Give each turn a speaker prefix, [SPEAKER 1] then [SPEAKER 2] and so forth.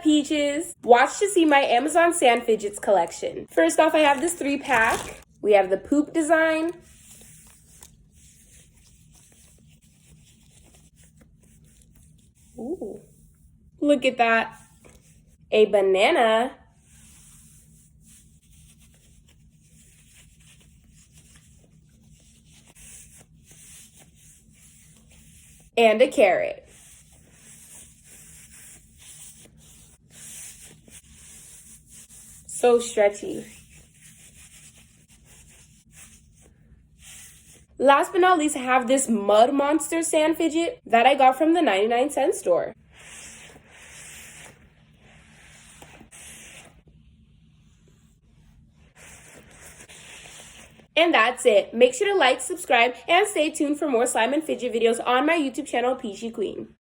[SPEAKER 1] up, Peaches? Watch to see my Amazon Sand Fidgets collection. First off, I have this 3-pack. We have the poop design. Ooh, look at that. A banana. And a carrot. So stretchy. Last but not least, I have this Mud Monster Sand Fidget that I got from the 99-cent store. And that's it. Make sure to like, subscribe, and stay tuned for more slime and fidget videos on my YouTube channel, Peachy Queen.